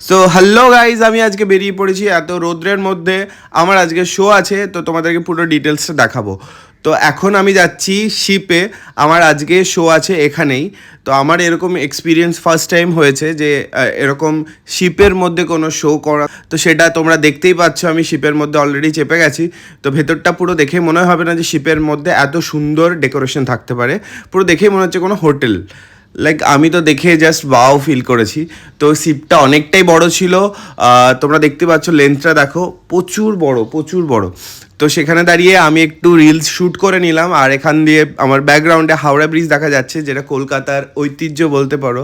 So hello guys, আমি আজকে বেরিয়ে পড়েছি এত রৌদ্রের মধ্যে। আমার আজকে শো আছে, তো তোমাদেরকে পুরো ডিটেলসটা দেখাবো। তো এখন আমি যাচ্ছি শিপে, আমার আজকে শো আছে এখানেই। তো আমার এরকম এক্সপিরিয়েন্স ফার্স্ট টাইম হয়েছে যে এরকম শিপের মধ্যে কোনো শো করা। তো সেটা তোমরা দেখতেই পাচ্ছ, আমি শিপের মধ্যে অলরেডি চেপে গেছি। তো ভেতরটা পুরো দেখে মনে হবে না যে শিপের মধ্যে এত সুন্দর ডেকোরেশন থাকতে পারে। পুরো দেখেই মনে হচ্ছে কোনো হোটেল। লাইক আমি তো দেখে জাস্ট ওয়াও ফিল করেছি। তো শিপটা অনেকটাই বড় ছিল, তোমরা দেখতে পাচ্ছ লেন্থটা দেখো, প্রচুর বড় প্রচুর বড়। তো সেখানে দাঁড়িয়ে আমি একটু রিলস শ্যুট করে নিলাম, আর এখান দিয়ে আমার ব্যাকগ্রাউন্ডে হাওড়া ব্রিজ দেখা যাচ্ছে, যেটা কলকাতার ঐতিহ্য বলতে পারো।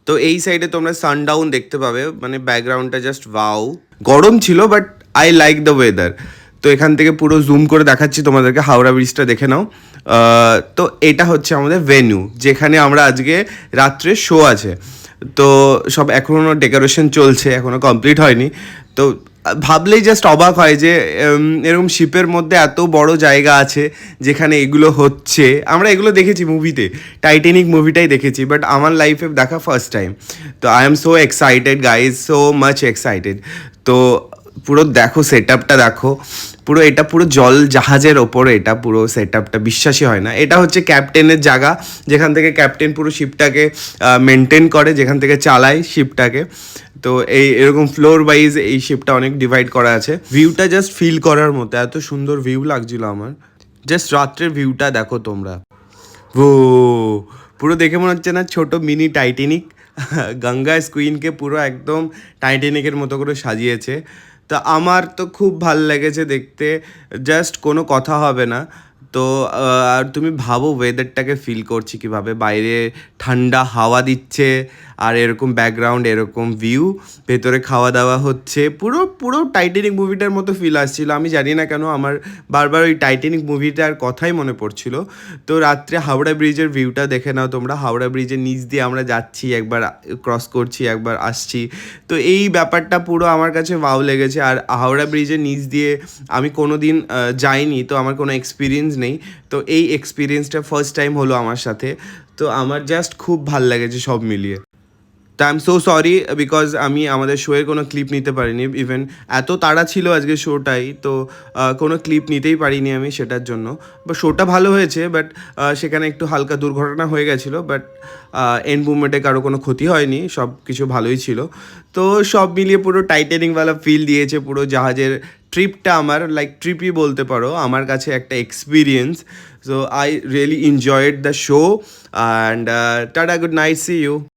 তো এই সাইডে তোমরা সানডাউন দেখতে পাবে, মানে ব্যাকগ্রাউন্ডটা জাস্ট ওয়াও। গরম ছিল but I like the weather. তো এখান থেকে পুরো জুম করে দেখাচ্ছি তোমাদেরকে, হাওড়া ব্রিজটা দেখে নাও। তো এটা হচ্ছে আমাদের ভেন্যু, যেখানে আমরা আজকে রাত্রে শো আছে। তো সব এখনও ডেকোরেশন চলছে, এখনও কমপ্লিট হয়নি। তো ভাবলেই জাস্ট অবাক হয় যে এরকম শিপের মধ্যে এত বড় জায়গা আছে যেখানে এগুলো হচ্ছে। আমরা এগুলো দেখেছি মুভিতে, টাইটানিক মুভিটাই দেখেছি, বাট আমার লাইফে দেখা ফার্স্ট টাইম। তো I am so excited guys, so much excited. তো পুরো দেখো সেট আপটা দেখো, পুরো এটা পুরো জল জাহাজের ওপরে, এটা পুরো সেট আপটা বিশ্বাসই হয় না। এটা হচ্ছে ক্যাপ্টেনের জায়গা, যেখান থেকে ক্যাপ্টেন পুরো শিপটাকে মেনটেন করে, যেখান থেকে চালায় শিপটাকে। তো এই এরকম ফ্লোর ওয়াইজ এই শিপটা অনেক ডিভাইড করা আছে। ভিউটা জাস্ট ফিল করার মতো, এত সুন্দর ভিউ লাগছিল আমার। জাস্ট রাত্রের ভিউটা দেখো তোমরা, ও পুরো দেখে মনে হচ্ছে না ছোট মিনি টাইটানিক। গঙ্গা কুইনকে পুরো একদম টাইটানিকের মতো করে সাজিয়েছে। তো আমার তো খুব ভাল লেগেছে দেখতে, জাস্ট কোনো কথা হবে না। তো আর তুমি ভাবো ওয়েদারটাকে ফিল করছি কীভাবে, বাইরে ঠান্ডা হাওয়া দিচ্ছে, আর এরকম ব্যাকগ্রাউন্ড, এরকম ভিউ, ভেতরে খাওয়া দাওয়া হচ্ছে, পুরো পুরো টাইটানিক মুভিটার মতো ফিল আসছিল। আমি জানি না কেন আমার বারবার ওই টাইটানিক মুভিটার কথাই মনে পড়ছিল। তো রাত্রে হাওড়া ব্রিজের ভিউটা দেখে নাও তোমরা, হাওড়া ব্রিজের নিচ দিয়ে আমরা যাচ্ছি, একবার ক্রস করছি, একবার আসছি। তো এই ব্যাপারটা পুরো আমার কাছে ওয়াও লেগেছে। আর হাওড়া ব্রিজের নিচ দিয়ে আমি কোনো দিন যাইনি, তো আমার কোনো এক্সপিরিয়েন্স নেই। তো এই এক্সপিরিয়েন্সটা ফার্স্ট টাইম হলো আমার সাথে। তো আমার জাস্ট খুব ভাল লেগেছে সব মিলিয়ে। তো I am so sorry because আমি আমাদের শোয়ের কোনো ক্লিপ নিতে পারিনি। ইভেন এত তাড়া ছিল আজকে শোটাই, তো কোনো ক্লিপ নিতেই পারিনি আমি সেটার জন্য। বা শোটা ভালো হয়েছে, বাট সেখানে একটু হালকা দুর্ঘটনা হয়ে গেছিলো, বাট এন্ড মুভমেন্টে কারো কোনো ক্ষতি হয়নি, সব কিছু ভালোই ছিল। তো সব মিলিয়ে পুরো টাইটানিকওয়ালা ফিল দিয়েছে পুরো জাহাজের ট্রিপটা। আমার লাইক ট্রিপই বলতে পারো, আমার কাছে একটা experience. So I really enjoyed the show, and tata, good night, see you.